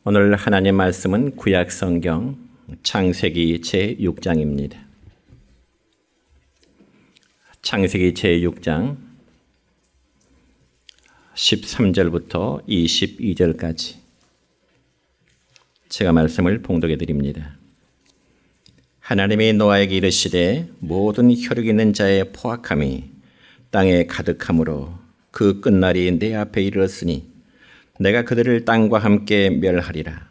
오늘 하나님 말씀은 구약 성경 창세기 제6장입니다. 창세기 제6장 13절부터 22절까지 제가 말씀을 봉독해 드립니다. 하나님이 노아에게 이르시되 모든 혈육 있는 자의 포악함이 땅에 가득함으로 그 끝날이 내 앞에 이르렀으니 내가 그들을 땅과 함께 멸하리라.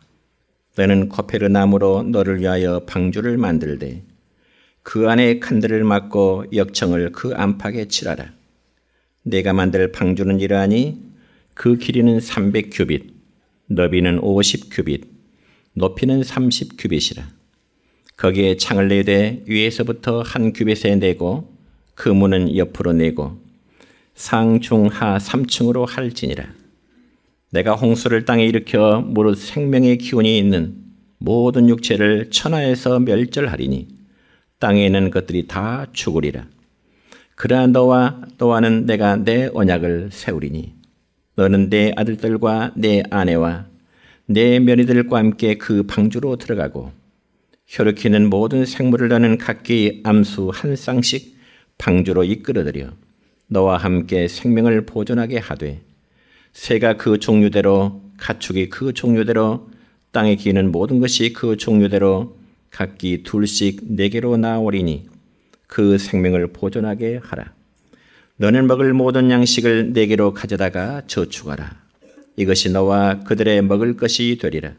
너는 코페르 나무로 너를 위하여 방주를 만들되 그 안에 칸들을 막고 역청을 그 안팎에 칠하라. 내가 만들 방주는 이러하니 그 길이는 300규빗, 너비는 50규빗, 높이는 30규빗이라. 거기에 창을 내되 위에서부터 한 규빗에 내고 그 문은 옆으로 내고 상중하 3층으로 할지니라. 내가 홍수를 땅에 일으켜 무릇 생명의 기운이 있는 모든 육체를 천하에서 멸절하리니 땅에 있는 것들이 다 죽으리라. 그러나 너와는 내가 내 언약을 세우리니 너는 내 아들들과 내 아내와 내 며느리들과 함께 그 방주로 들어가고 혈육히는 모든 생물을 너는 각기 암수 한 쌍씩 방주로 이끌어들여 너와 함께 생명을 보존하게 하되 새가 그 종류대로 가축이 그 종류대로 땅에 기는 모든 것이 그 종류대로 각기 둘씩 네개로 나오리니 그 생명을 보존하게 하라. 너는 먹을 모든 양식을 네개로 가져다가 저축하라. 이것이 너와 그들의 먹을 것이 되리라.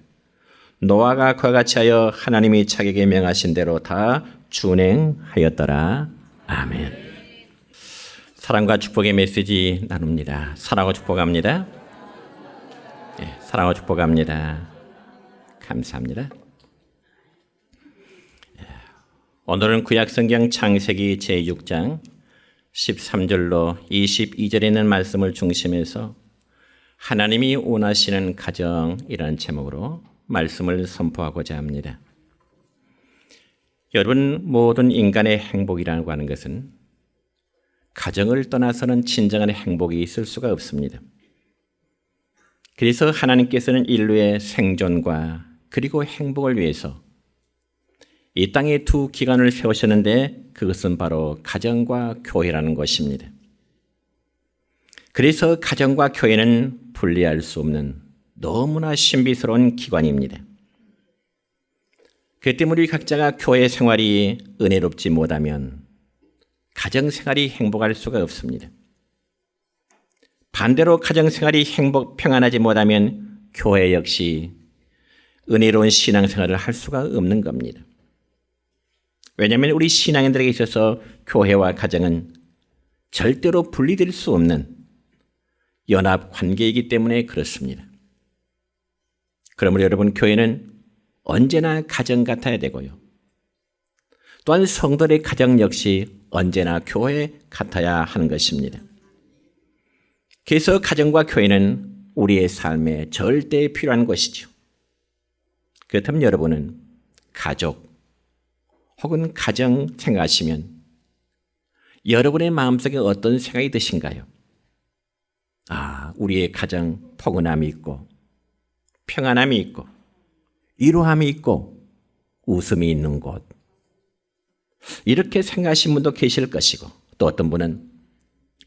노아가 그와 같이 하여 하나님이 자기에게 명하신 대로 다 준행하였더라. 아멘. 사랑과 축복의 메시지 나눕니다. 사랑하고 축복합니다. 네, 사랑하고 축복합니다. 감사합니다. 오늘은 구약성경 창세기 제6장 13절로 22절에 있는 말씀을 중심해서 하나님이 원하시는 가정이라는 제목으로 말씀을 선포하고자 합니다. 여러분, 모든 인간의 행복이라고 하는 것은 가정을 떠나서는 진정한 행복이 있을 수가 없습니다. 그래서 하나님께서는 인류의 생존과 그리고 행복을 위해서 이 땅에 두 기관을 세우셨는데 그것은 바로 가정과 교회라는 것입니다. 그래서 가정과 교회는 분리할 수 없는 너무나 신비스러운 기관입니다. 그 때문에 우리 각자가 교회 생활이 은혜롭지 못하면 가정생활이 행복할 수가 없습니다. 반대로 가정생활이 평안하지 못하면 교회 역시 은혜로운 신앙생활을 할 수가 없는 겁니다. 왜냐하면 우리 신앙인들에게 있어서 교회와 가정은 절대로 분리될 수 없는 연합 관계이기 때문에 그렇습니다. 그러므로 여러분, 교회는 언제나 가정 같아야 되고요. 또한 성도의 가정 역시 언제나 교회 같아야 하는 것입니다. 그래서 가정과 교회는 우리의 삶에 절대 필요한 것이죠. 그렇다면 여러분은 가족 혹은 가정 생각하시면 여러분의 마음속에 어떤 생각이 드신가요? 우리의 가정 포근함이 있고 평안함이 있고 위로함이 있고 웃음이 있는 곳, 이렇게 생각하신 분도 계실 것이고, 또 어떤 분은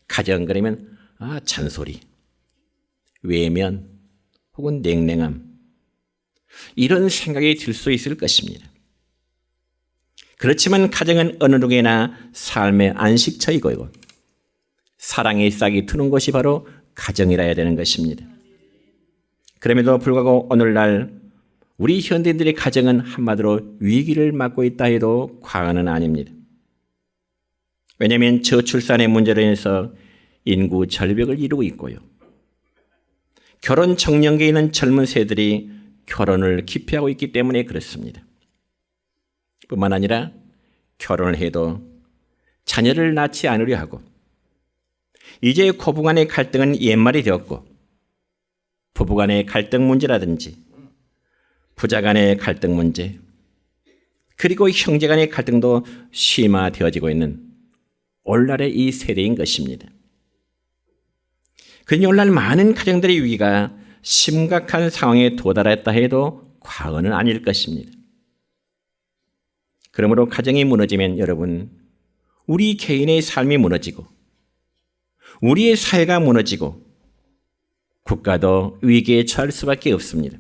가정 그러면 잔소리, 외면 혹은 냉랭함, 이런 생각이 들 수 있을 것입니다. 그렇지만 가정은 어느 누구나 삶의 안식처이고 사랑의 싹이 트는 곳이 바로 가정이라 해야 되는 것입니다. 그럼에도 불구하고 오늘날 우리 현대인들의 가정은 한마디로 위기를 맞고 있다 해도 과언은 아닙니다. 왜냐하면 저출산의 문제로 인해서 인구 절벽을 이루고 있고요. 결혼 적령기에 있는 젊은 세대들이 결혼을 기피하고 있기 때문에 그렇습니다. 뿐만 아니라 결혼을 해도 자녀를 낳지 않으려 하고, 이제 고부간의 갈등은 옛말이 되었고 부부간의 갈등 문제라든지 부자간의 갈등 문제, 그리고 형제간의 갈등도 심화되어지고 있는 오늘날의 이 세대인 것입니다. 그러니 오늘날 많은 가정들의 위기가 심각한 상황에 도달했다 해도 과언은 아닐 것입니다. 그러므로 가정이 무너지면 여러분, 우리 개인의 삶이 무너지고 우리의 사회가 무너지고 국가도 위기에 처할 수밖에 없습니다.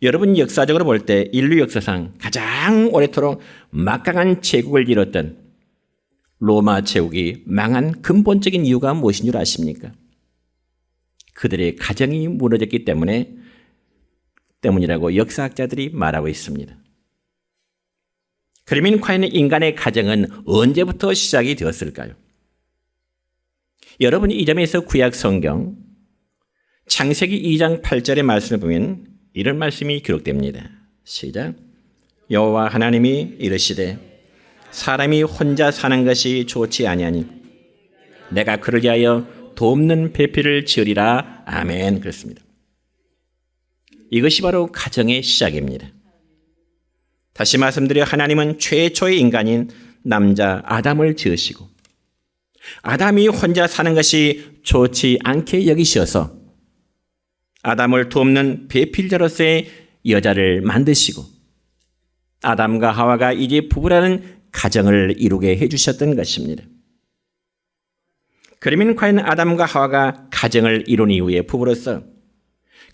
여러분, 역사적으로 볼 때 인류 역사상 가장 오래도록 막강한 제국을 이뤘던 로마 제국이 망한 근본적인 이유가 무엇인 줄 아십니까? 그들의 가정이 무너졌기 때문이라고 역사학자들이 말하고 있습니다. 그러면 과연 인간의 가정은 언제부터 시작이 되었을까요? 여러분, 이 점에서 구약 성경 창세기 2장 8절의 말씀을 보면 이런 말씀이 기록됩니다. 시작. 여호와 하나님이 이르시되 사람이 혼자 사는 것이 좋지 아니하니 내가 그를 위하여 돕는 배필을 지으리라. 아멘. 그렇습니다. 이것이 바로 가정의 시작입니다. 다시 말씀드려 하나님은 최초의 인간인 남자 아담을 지으시고 아담이 혼자 사는 것이 좋지 않게 여기셔서 아담을 돕는 배필자로서의 여자를 만드시고 아담과 하와가 이제 부부라는 가정을 이루게 해주셨던 것입니다. 그러면 과연 아담과 하와가 가정을 이룬 이후에 부부로서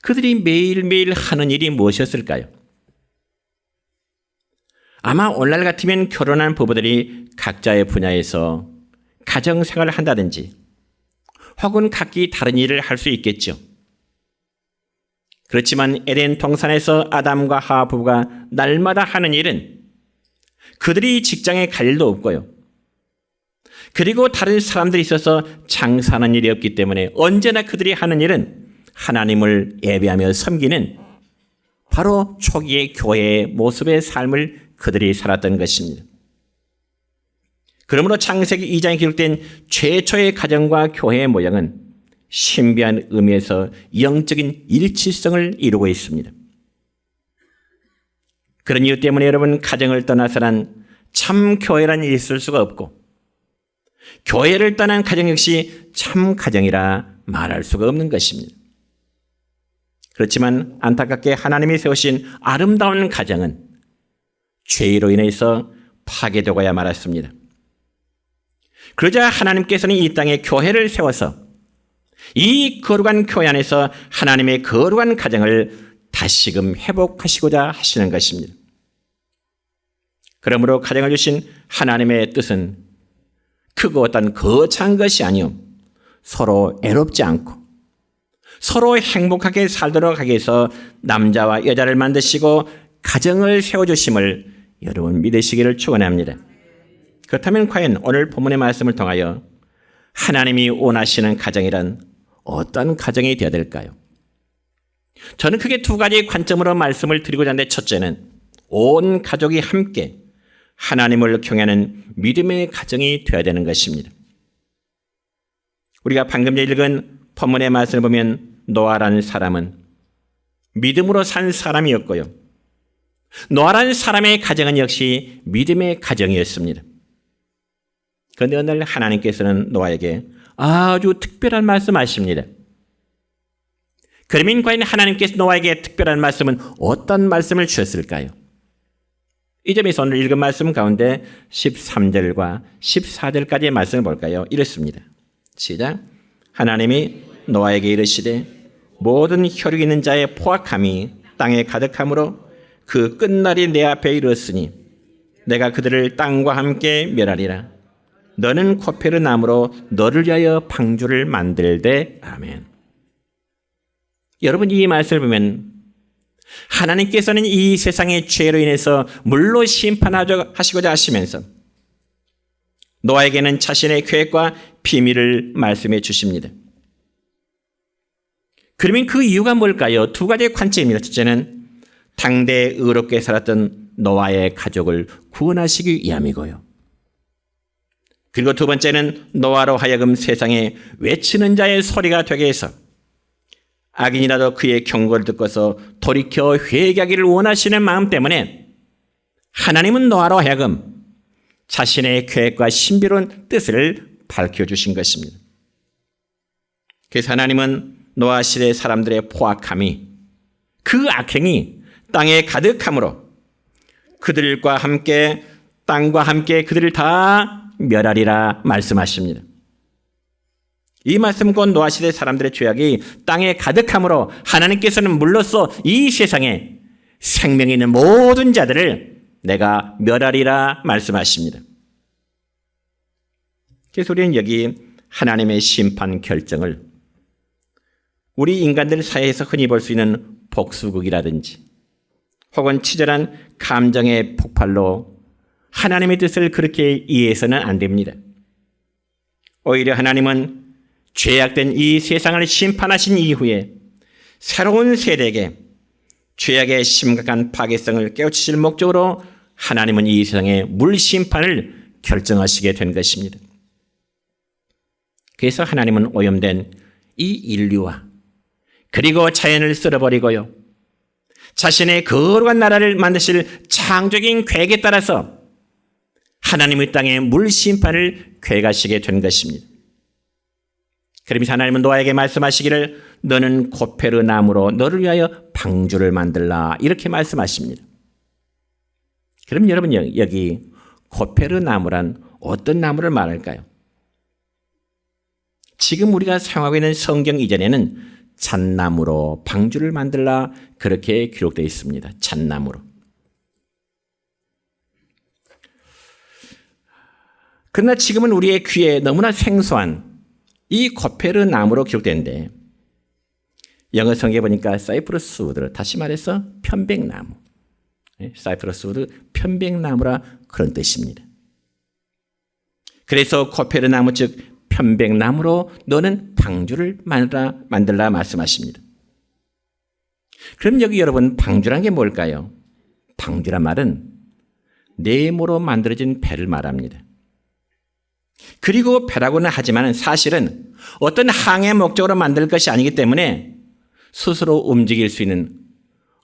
그들이 매일매일 하는 일이 무엇이었을까요? 아마 오늘날 같으면 결혼한 부부들이 각자의 분야에서 가정생활을 한다든지 혹은 각기 다른 일을 할 수 있겠죠. 그렇지만 에덴 동산에서 아담과 하와 부부가 날마다 하는 일은 그들이 직장에 갈 일도 없고요. 그리고 다른 사람들이 있어서 장사하는 일이 없기 때문에 언제나 그들이 하는 일은 하나님을 예배하며 섬기는 바로 초기의 교회의 모습의 삶을 그들이 살았던 것입니다. 그러므로 창세기 2장에 기록된 최초의 가정과 교회의 모양은 신비한 의미에서 영적인 일치성을 이루고 있습니다. 그런 이유 때문에 여러분, 가정을 떠나서는 참 교회란 일이 있을 수가 없고 교회를 떠난 가정 역시 참 가정이라 말할 수가 없는 것입니다. 그렇지만 안타깝게 하나님이 세우신 아름다운 가정은 죄로 인해서 파괴되고야 말았습니다. 그러자 하나님께서는 이 땅에 교회를 세워서 이 거룩한 교회 안에서 하나님의 거룩한 가정을 다시금 회복하시고자 하시는 것입니다. 그러므로 가정을 주신 하나님의 뜻은 크고 어떤 거창한 것이 아니요 서로 애롭지 않고 서로 행복하게 살도록 하기 위해서 남자와 여자를 만드시고 가정을 세워주심을 여러분 믿으시기를 축원합니다. 그렇다면 과연 오늘 본문의 말씀을 통하여 하나님이 원하시는 가정이란 어떤 가정이 되어야 될까요? 저는 크게 두 가지 관점으로 말씀을 드리고자 하는데, 첫째는 온 가족이 함께 하나님을 경외하는 믿음의 가정이 되어야 되는 것입니다. 우리가 방금 읽은 본문의 말씀을 보면 노아라는 사람은 믿음으로 산 사람이었고요. 노아라는 사람의 가정은 역시 믿음의 가정이었습니다. 그런데 어느 날 하나님께서는 노아에게 아주 특별한 말씀하십니다. 그러면 과연 하나님께서 노아에게 특별한 말씀은 어떤 말씀을 주셨을까요? 이 점에서 오늘 읽은 말씀 가운데 13절과 14절까지의 말씀을 볼까요? 이렇습니다. 시작. 하나님이 노아에게 이르시되 모든 혈육 있는 자의 포악함이 땅에 가득함으로 그 끝날이 내 앞에 이르렀으니 내가 그들을 땅과 함께 멸하리라. 너는 코페르 나무로 너를 위하여 방주를 만들되. 아멘. 여러분, 이 말씀을 보면 하나님께서는 이 세상의 죄로 인해서 물로 심판하시고자 하시면서 노아에게는 자신의 계획과 비밀을 말씀해 주십니다. 그러면 그 이유가 뭘까요? 두 가지의 관점입니다. 첫째는 당대에 의롭게 살았던 노아의 가족을 구원하시기 위함이고요. 그리고 두 번째는 노아로 하여금 세상에 외치는 자의 소리가 되게 해서 악인이라도 그의 경고를 듣고서 돌이켜 회개하기를 원하시는 마음 때문에 하나님은 노아로 하여금 자신의 계획과 신비로운 뜻을 밝혀주신 것입니다. 그래서 하나님은 노아 시대 사람들의 포악함이, 그 악행이 땅에 가득함으로 그들과 함께, 땅과 함께 그들을 다 멸하리라 말씀하십니다. 이 말씀 곧 노아 시대 사람들의 죄악이 땅에 가득함으로 하나님께서는 물로써 이 세상에 생명이 있는 모든 자들을 내가 멸하리라 말씀하십니다. 그래서 우리는 여기 하나님의 심판 결정을 우리 인간들 사이에서 흔히 볼 수 있는 복수극이라든지 혹은 치졸한 감정의 폭발로 하나님의 뜻을 그렇게 이해해서는 안 됩니다. 오히려 하나님은 죄악된 이 세상을 심판하신 이후에 새로운 세대에게 죄악의 심각한 파괴성을 깨우치실 목적으로 하나님은 이 세상의 물심판을 결정하시게 된 것입니다. 그래서 하나님은 오염된 이 인류와 그리고 자연을 쓸어버리고요, 자신의 거룩한 나라를 만드실 창조적인 계획에 따라서 하나님의 땅에 물심판을 계획하시게 된 것입니다. 그러면서 하나님은 노아에게 말씀하시기를 너는 고페르 나무로 너를 위하여 방주를 만들라 이렇게 말씀하십니다. 그럼 여러분 여기 고페르 나무란 어떤 나무를 말할까요? 지금 우리가 사용하고 있는 성경 이전에는 잣나무로 방주를 만들라 그렇게 기록되어 있습니다. 잣나무로. 그러나 지금은 우리의 귀에 너무나 생소한 이 고페르 나무로 기록되는데 영어 성경에 보니까 사이프러스 우드, 다시 말해서 편백나무, 사이프러스 우드 편백나무라 그런 뜻입니다. 그래서 고페르 나무 즉 편백나무로 너는 방주를 만들라 말씀하십니다. 그럼 여기 여러분 방주란 게 뭘까요? 방주란 말은 네모로 만들어진 배를 말합니다. 그리고 배라고는 하지만 사실은 어떤 항해 목적으로 만들 것이 아니기 때문에 스스로 움직일 수 있는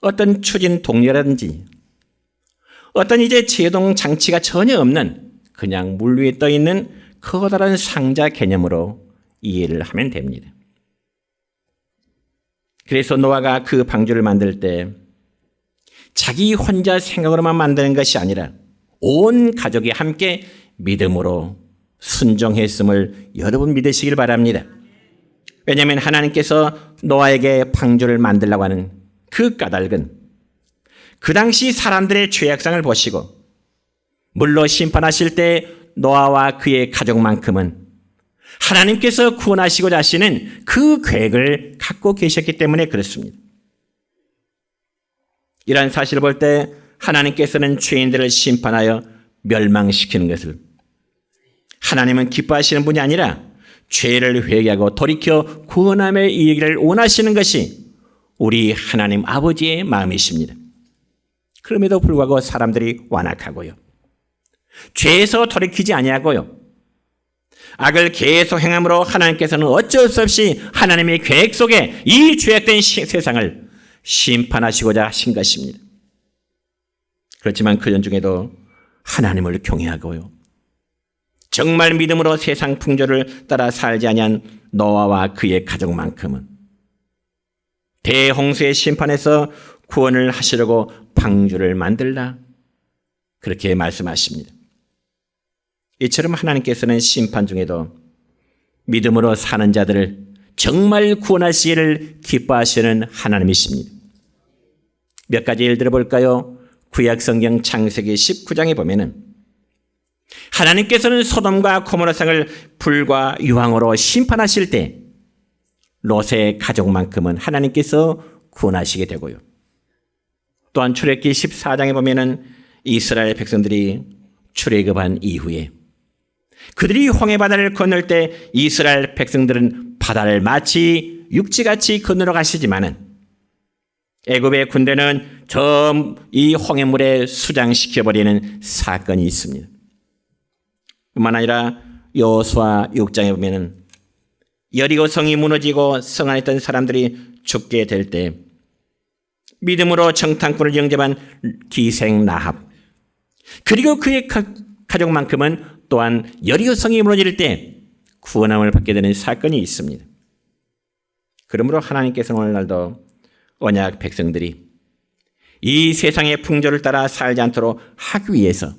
어떤 추진 동력이라든지 어떤 이제 제동 장치가 전혀 없는 그냥 물 위에 떠 있는 커다란 상자 개념으로 이해를 하면 됩니다. 그래서 노아가 그 방주를 만들 때 자기 혼자 생각으로만 만드는 것이 아니라 온 가족이 함께 믿음으로 순종했음을 여러분 믿으시길 바랍니다. 왜냐하면 하나님께서 노아에게 방주를 만들라고 하는 그 까닭은 그 당시 사람들의 죄악상을 보시고 물로 심판하실 때 노아와 그의 가족만큼은 하나님께서 구원하시고자 하시는 그 계획을 갖고 계셨기 때문에 그렇습니다. 이러한 사실을 볼 때 하나님께서는 죄인들을 심판하여 멸망시키는 것을 하나님은 기뻐하시는 분이 아니라 죄를 회개하고 돌이켜 구원함의 이르기를 원하시는 것이 우리 하나님 아버지의 마음이십니다. 그럼에도 불구하고 사람들이 완악하고요, 죄에서 돌이키지 아니하고요, 악을 계속 행함으로 하나님께서는 어쩔 수 없이 하나님의 계획 속에 이 죄악된 세상을 심판하시고자 하신 것입니다. 그렇지만 그런 중에도 하나님을 경외하고요, 정말 믿음으로 세상 풍조를 따라 살지 아니한 노아와 그의 가족만큼은 대홍수의 심판에서 구원을 하시려고 방주를 만들라 그렇게 말씀하십니다. 이처럼 하나님께서는 심판 중에도 믿음으로 사는 자들을 정말 구원하시기를 기뻐하시는 하나님이십니다. 몇 가지 예를 들어볼까요? 구약성경 창세기 19장에 보면은 하나님께서는 소돔과 고모라 성을 불과 유황으로 심판하실 때 롯의 가족만큼은 하나님께서 구원하시게 되고요, 또한 출애굽기 14장에 보면은 이스라엘 백성들이 출애굽한 이후에 그들이 홍해바다를 건널 때 이스라엘 백성들은 바다를 마치 육지같이 건너러 가시지만은 애굽의 군대는 저 이 홍해물에 수장시켜버리는 사건이 있습니다. 뿐만 아니라 여호수아 6장에 보면은 여리고 성이 무너지고 성 안에 있던 사람들이 죽게 될 때 믿음으로 정탐꾼을 영접한 기생 라합 그리고 그의 가족만큼은 또한 여리고 성이 무너질 때 구원함을 받게 되는 사건이 있습니다. 그러므로 하나님께서 오늘날도 언약 백성들이 이 세상의 풍조를 따라 살지 않도록 하기 위해서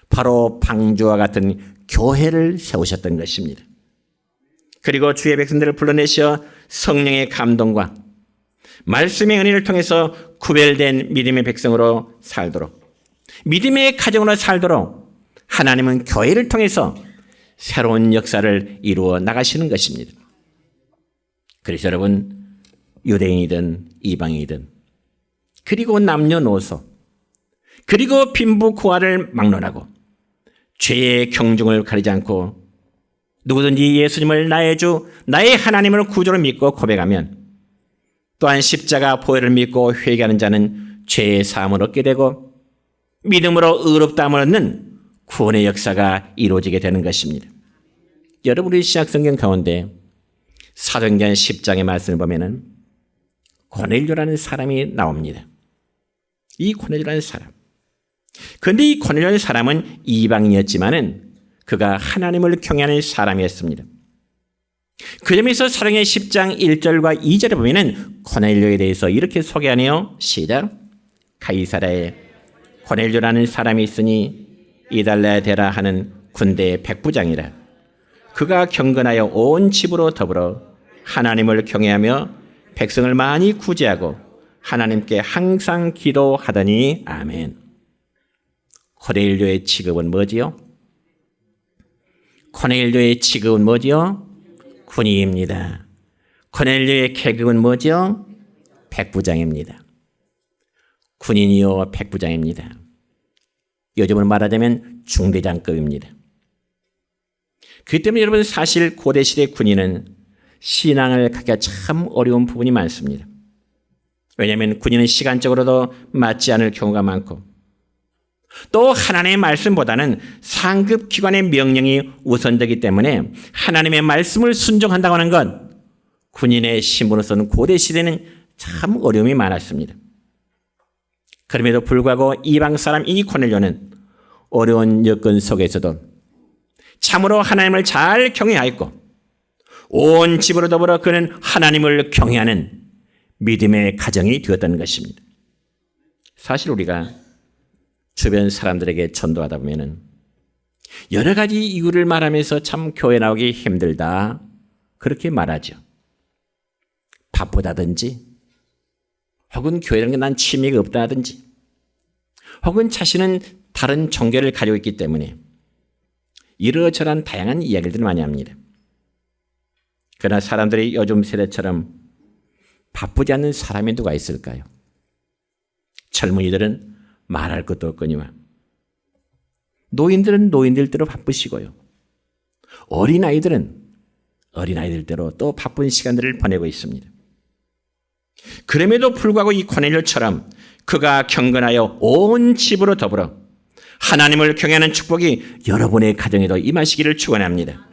바로 방주와 같은 교회를 세우셨던 것입니다. 그리고 주의 백성들을 불러내셔 성령의 감동과 말씀의 은혜를 통해서 구별된 믿음의 백성으로 살도록, 믿음의 가정으로 살도록 하나님은 교회를 통해서 새로운 역사를 이루어 나가시는 것입니다. 그래서 여러분, 유대인이든 이방인이든, 그리고 남녀노소, 그리고 빈부 고아를 막론하고 죄의 경중을 가리지 않고 누구든지 예수님을 나의 주, 나의 하나님을 구주로 믿고 고백하면 또한 십자가 보혈을 믿고 회개하는 자는 죄의 사함을 얻게 되고 믿음으로 의롭다함을 얻는 구원의 역사가 이루어지게 되는 것입니다. 여러분, 우리 신약성경 가운데 사도행전 10장의 말씀을 보면은 고넬료라는 사람이 나옵니다. 이 고넬료라는 사람. 그런데 이 고넬료라는 사람은 이방인이었지만은 그가 하나님을 경외하는 사람이었습니다. 그 점에서 사도행전 10장 1절과 2절에 보면은 고넬료에 대해서 이렇게 소개하네요. 시작. 가이사라에 고넬료라는 사람이 있으니 이달라야 되라 하는 군대의 백부장이라. 그가 경건하여 온 집으로 더불어 하나님을 경외하며 백성을 많이 구제하고 하나님께 항상 기도하더니 아멘. 고넬료의 직업은 뭐지요? 고넬료의 직업은 뭐지요? 군인입니다. 고넬료의 계급은 뭐지요? 백부장입니다. 군인이요 백부장입니다. 요즘으로 말하자면 중대장급입니다. 그렇기 때문에 여러분, 사실 고대시대 군인은 신앙을 갖기가 참 어려운 부분이 많습니다. 왜냐하면 군인은 시간적으로도 맞지 않을 경우가 많고 또 하나님의 말씀보다는 상급 기관의 명령이 우선되기 때문에 하나님의 말씀을 순종한다고 하는 것, 군인의 신분으로서는 고대시대는 참 어려움이 많았습니다. 그럼에도 불구하고 이방 사람 이 고넬료는 어려운 여건 속에서도 참으로 하나님을 잘 경외하였고 온 집으로 더불어 그는 하나님을 경외하는 믿음의 가정이 되었다는 것입니다. 사실 우리가 주변 사람들에게 전도하다 보면은 여러 가지 이유를 말하면서 참 교회 나오기 힘들다 그렇게 말하죠. 바쁘다든지 혹은 교회라는 게 난 취미가 없다든지 혹은 자신은 다른 종교를 가지고 있기 때문에 이러저러한 다양한 이야기들을 많이 합니다. 그러나 사람들이 요즘 세대처럼 바쁘지 않는 사람이 누가 있을까요? 젊은이들은 말할 것도 없거니와 노인들은 노인들대로 바쁘시고요. 어린아이들은 어린아이들대로 또 바쁜 시간들을 보내고 있습니다. 그럼에도 불구하고 이 고넬료처럼 그가 경건하여 온 집으로 더불어 하나님을 경외하는 축복이 여러분의 가정에도 임하시기를 축원합니다.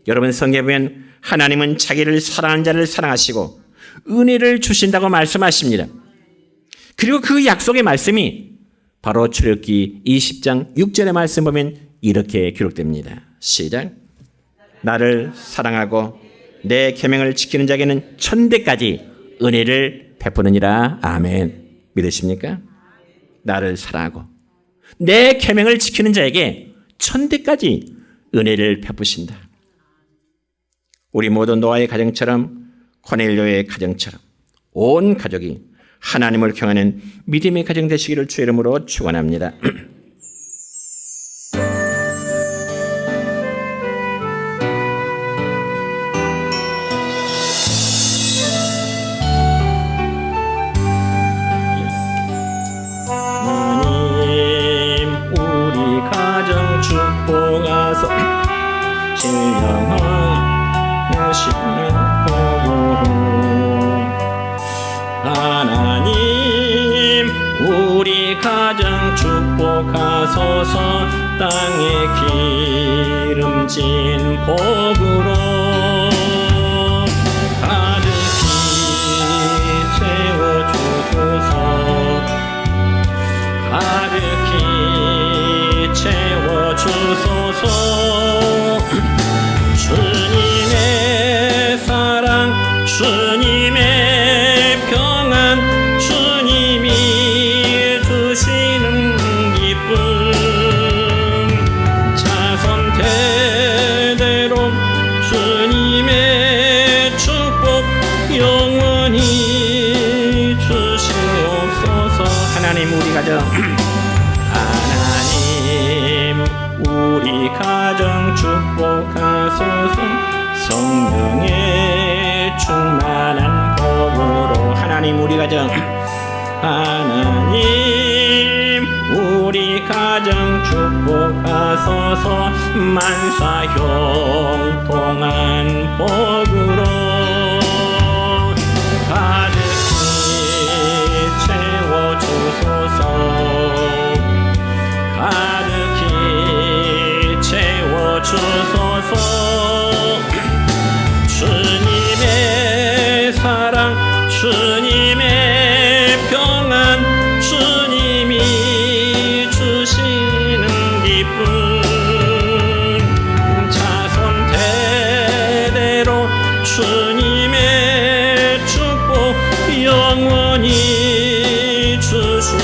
여러분, 성경에 보면 하나님은 자기를 사랑하는 자를 사랑하시고 은혜를 주신다고 말씀하십니다. 그리고 그 약속의 말씀이 바로 출애굽기 20장 6절의 말씀 보면 이렇게 기록됩니다. 시작. 나를 사랑하고 내 계명을 지키는 자에게는 천대까지 은혜를 베푸느니라. 아멘. 믿으십니까? 나를 사랑하고 내 계명을 지키는 자에게 천대까지 은혜를 베푸신다. 우리 모두 노아의 가정처럼 고넬료의 가정처럼 온 가족이 하나님을 경외하는 믿음의 가정 되시기를 주의 이름으로 축원합니다. 하나님, 우리 가정 축복하소. 신령하시는 하나님, 우리 가정 축복하소서. 땅에 기름진 복으로 가득히 채워주소서. 가득히 채워주소서. 주님의 사랑, 주님의 우리 가정 축복하소서. 성령의 충만한 복으로 하나님 우리 가정 하나님 우리 가정 축복하소서. 만사 형통한 복으로 가득히 채워주소서. 가득히 채워주소서. 주님의 사랑 주님의 평안 주님이 주시는 기쁨 자손 대대로 주님의 축복 영원히 주시옵소서.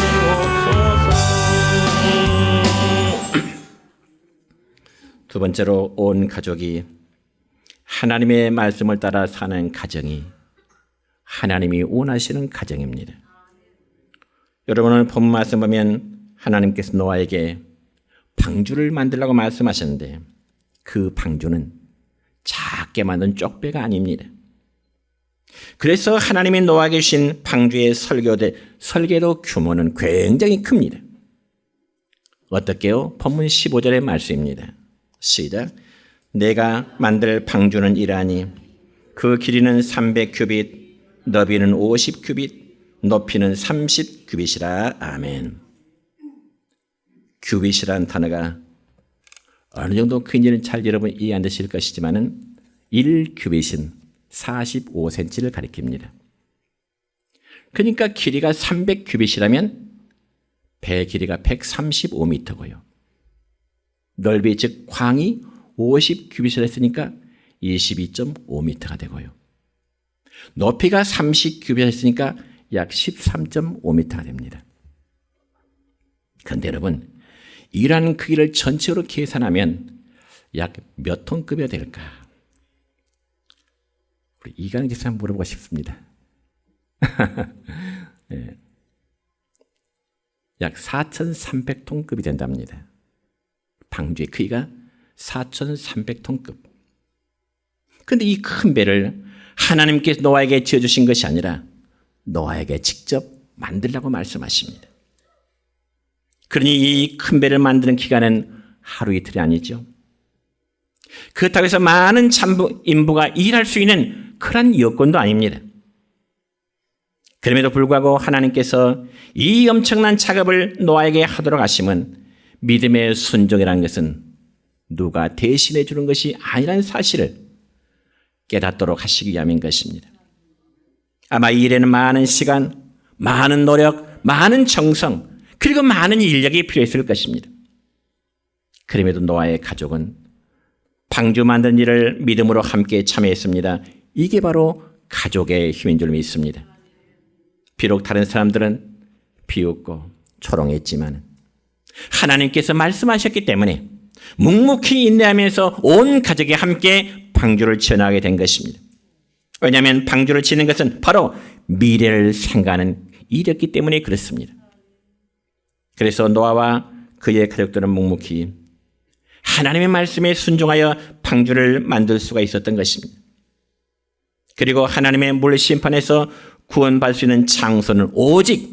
두 번째로 온 가족이 하나님의 말씀을 따라 사는 가정이 하나님이 원하시는 가정입니다. 여러분 오늘 본 말씀 보면 하나님께서 노아에게 방주를 만들라고 말씀하셨는데 그 방주는 작게 만든 쪽배가 아닙니다. 그래서 하나님이 노아에게 주신 방주의 설계도 규모는 굉장히 큽니다. 어떻게요? 본문 15절의 말씀입니다. 시작. 내가 만들 방주는 이러하니 그 길이는 300규빗 너비는 50규빗 높이는 30규빗이라. 아멘. 규빗이라는 단어가 어느 정도 큰지는 잘 여러분 이해 안 되실 것이지만은 1규빗은 45cm를 가리킵니다. 그러니까 길이가 300규빗이라면 배 길이가 135m고요. 넓이 즉 광이 50규빗을 했으니까 22.5m가 되고요. 높이가 30규빗을 했으니까 약 13.5m가 됩니다. 그런데 여러분 이러한 크기를 전체로 계산하면 약 몇 톤급이 될까? 우리 이강희 집사님 물어보고 싶습니다. 네. 약 4,300톤급이 된답니다. 방주의 크기가 4,300톤급. 그런데 이 큰 배를 하나님께서 노아에게 지어주신 것이 아니라 노아에게 직접 만들라고 말씀하십니다. 그러니 이 큰 배를 만드는 기간은 하루 이틀이 아니죠. 그렇다고 해서 많은 인부가 일할 수 있는 그런 여건도 아닙니다. 그럼에도 불구하고 하나님께서 이 엄청난 작업을 노아에게 하도록 하심은 믿음의 순종이라는 것은 누가 대신해 주는 것이 아니라는 사실을 깨닫도록 하시기 위함인 것입니다. 아마 이 일에는 많은 시간, 많은 노력, 많은 정성, 그리고 많은 인력이 필요했을 것입니다. 그럼에도 노아의 가족은 방주 만드는 일을 믿음으로 함께 참여했습니다. 이게 바로 가족의 힘인 줄 믿습니다. 비록 다른 사람들은 비웃고 초롱했지만 하나님께서 말씀하셨기 때문에 묵묵히 인내하면서 온 가족이 함께 방주를 지어나가게 된 것입니다. 왜냐하면 방주를 지는 것은 바로 미래를 생각하는 일이었기 때문에 그렇습니다. 그래서 노아와 그의 가족들은 묵묵히 하나님의 말씀에 순종하여 방주를 만들 수가 있었던 것입니다. 그리고 하나님의 물 심판에서 구원받을 수 있는 장소는 오직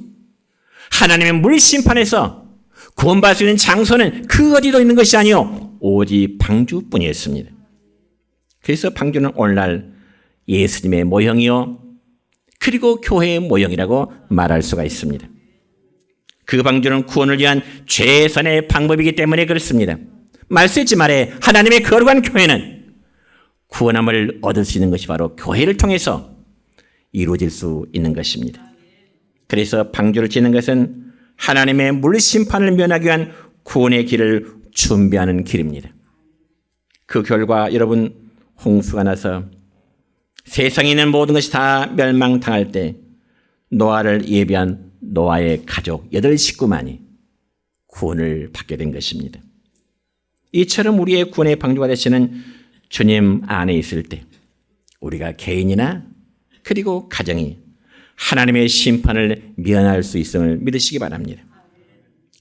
하나님의 물 심판에서 구원받을 수 있는 장소는 그 어디도 있는 것이 아니요 오직 방주뿐이었습니다. 그래서 방주는 오늘날 예수님의 모형이요 그리고 교회의 모형이라고 말할 수가 있습니다. 그 방주는 구원을 위한 최선의 방법이기 때문에 그렇습니다. 말씀했지 말에 하나님의 거룩한 교회는 구원함을 얻을 수 있는 것이 바로 교회를 통해서 이루어질 수 있는 것입니다. 그래서 방주를 짓는 것은 하나님의 물심판을 면하기 위한 구원의 길을 준비하는 길입니다. 그 결과 여러분 홍수가 나서 세상에 있는 모든 것이 다 멸망당할 때 노아를 예비한 노아의 가족 8식구만이 구원을 받게 된 것입니다. 이처럼 우리의 구원의 방주가 되시는 주님 안에 있을 때 우리가 개인이나 그리고 가정이 하나님의 심판을 면할 수 있음을 믿으시기 바랍니다.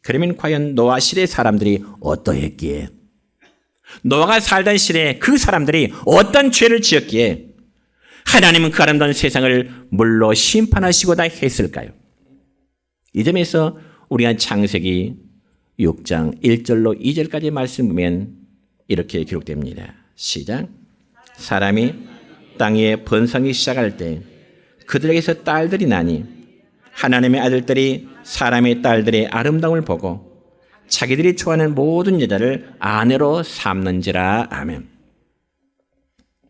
그러면 과연 노아 시대 사람들이 어떠했기에 노아가 살던 시대에 그 사람들이 어떤 죄를 지었기에 하나님은 그 아름다운 세상을 물로 심판하시고다 했을까요? 이 점에서 우리가 창세기 6장 1절로 2절까지 말씀 보면 이렇게 기록됩니다. 시작. 사람이 땅 위에 번성이 시작할 때 그들에게서 딸들이 나니 하나님의 아들들이 사람의 딸들의 아름다움을 보고 자기들이 좋아하는 모든 여자를 아내로 삼는지라. 아멘.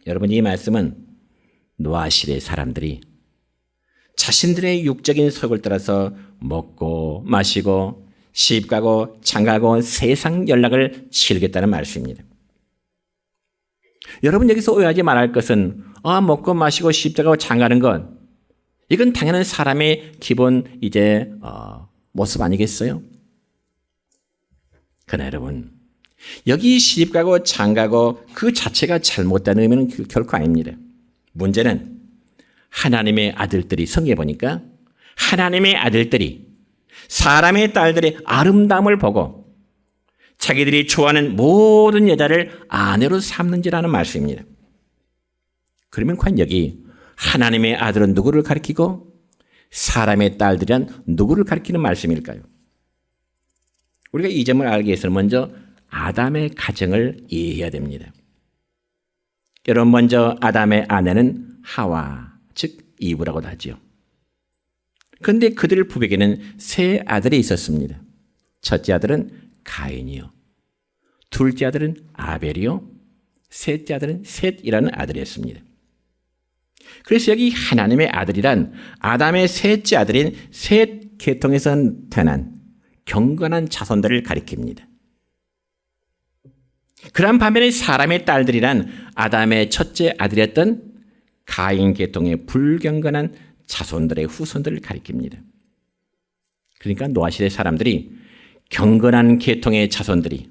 여러분, 이 말씀은 노아 시대 사람들이 자신들의 육적인 속을 따라서 먹고 마시고 시집가고 장가고 세상 연락을 즐겼다는 말씀입니다. 여러분, 여기서 오해하지 말할 것은 먹고 마시고 시집가고 장가는 것, 이건 당연한 사람의 기본 모습 아니겠어요? 그러나 여러분, 여기 시집가고 장가고 그 자체가 잘못된 의미는 결코 아닙니다. 문제는 하나님의 아들들이, 성경에 보니까 하나님의 아들들이 사람의 딸들의 아름다움을 보고 자기들이 좋아하는 모든 여자를 아내로 삼는지라는 말씀입니다. 그러면 과연 여기 하나님의 아들은 누구를 가리키고 사람의 딸들은 누구를 가리키는 말씀일까요? 우리가 이 점을 알기 위해서는 먼저 아담의 가정을 이해해야 됩니다. 여러분, 먼저 아담의 아내는 하와, 즉 이브라고도 하죠. 그런데 그들 부백에는 세 아들이 있었습니다. 첫째 아들은 가인이요, 둘째 아들은 아벨이요, 셋째 아들은 셋이라는 아들이었습니다. 그래서 여기 하나님의 아들이란 아담의 셋째 아들인 셋 계통에서 태어난 경건한 자손들을 가리킵니다. 그런 반면에 사람의 딸들이란 아담의 첫째 아들이었던 가인 계통의 불경건한 자손들의 후손들을 가리킵니다. 그러니까 노아시대 사람들이 경건한 계통의 자손들이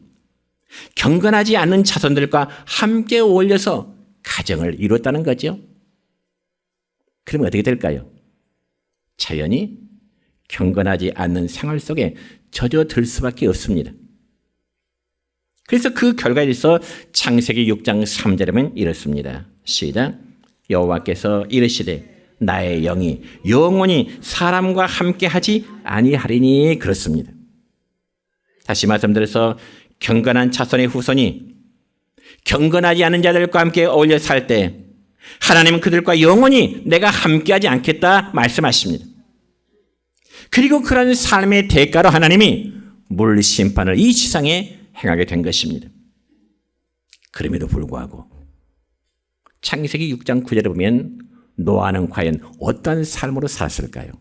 경건하지 않는 자손들과 함께 어울려서 가정을 이뤘다는 거죠. 그러면 어떻게 될까요? 자연히 경건하지 않는 생활 속에 젖어들 수밖에 없습니다. 그래서 그 결과에 있어 창세기 6장 3절에 보면 이렇습니다. 시작. 여호와께서 이르시되 나의 영이 영원히 사람과 함께 하지 아니하리니. 그렇습니다. 다시 말씀드려서 경건한 자손의 후손이 경건하지 않은 자들과 함께 어울려 살 때 하나님은 그들과 영원히 내가 함께하지 않겠다 말씀하십니다. 그리고 그런 삶의 대가로 하나님이 물 심판을 이 세상에 행하게 된 것입니다. 그럼에도 불구하고 창세기 6장 9절에 보면 노아는 과연 어떤 삶으로 살았을까요?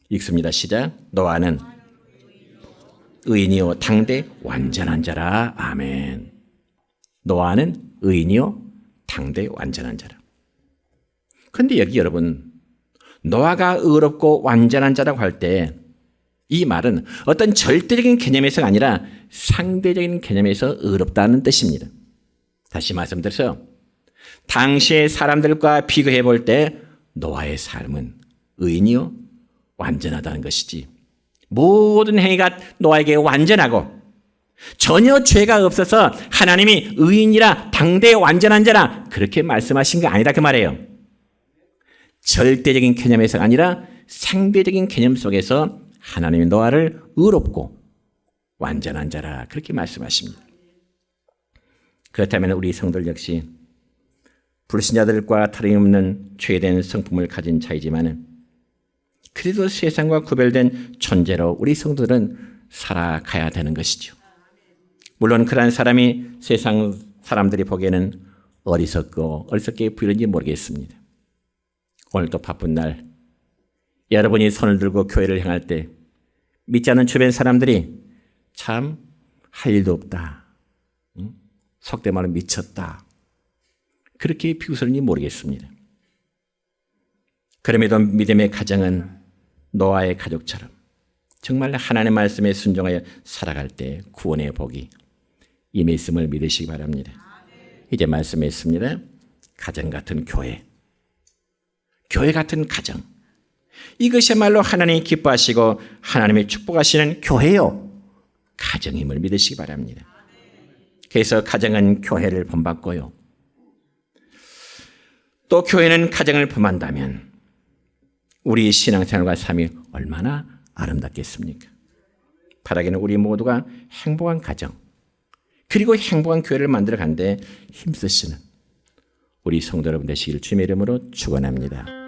읽습니다. 시작. 노아는 의인이요 당대 완전한 자라. 아멘. 노아는 의인이요 당대 완전한 자라. 그런데 여기 여러분, 노아가 의롭고 완전한 자라고 할 때 이 말은 어떤 절대적인 개념에서가 아니라 상대적인 개념에서 의롭다는 뜻입니다. 다시 말씀드려서 당시의 사람들과 비교해 볼 때 노아의 삶은 의인이요 완전하다는 것이지, 모든 행위가 노아에게 완전하고 전혀 죄가 없어서 하나님이 의인이라 당대 완전한 자라 그렇게 말씀하신 게 아니다 그 말이에요. 절대적인 개념에서가 아니라 상대적인 개념 속에서 하나님이 노아를 의롭고 완전한 자라 그렇게 말씀하십니다. 그렇다면 우리 성도들 역시 불신자들과 다름없는 죄된 성품을 가진 자이지만 그래도 세상과 구별된 존재로 우리 성도들은 살아가야 되는 것이죠. 물론 그러한 사람이 세상 사람들이 보기에는 어리석게 보이는지 모르겠습니다. 오늘도 바쁜 날 여러분이 손을 들고 교회를 향할 때 믿지 않는 주변 사람들이 참 할 일도 없다, 속된 말은 미쳤다, 그렇게 비웃을지 모르겠습니다. 그럼에도 믿음의 가정은 노아의 가족처럼 정말 하나님의 말씀에 순종하여 살아갈 때 구원의 복이 임했음을 믿으시기 바랍니다. 이제 말씀했습니다. 가정 같은 교회, 교회 같은 가정, 이것이야말로 하나님이 기뻐하시고 하나님이 축복하시는 교회요 가정임을 믿으시기 바랍니다. 그래서 가정은 교회를 본받고요. 또 교회는 가정을 범한다면 우리 신앙생활과 삶이 얼마나 아름답겠습니까? 바라기는 우리 모두가 행복한 가정 그리고 행복한 교회를 만들어 가는데 힘쓰시는 우리 성도 여러분 되시길 주님의 이름으로 축원합니다.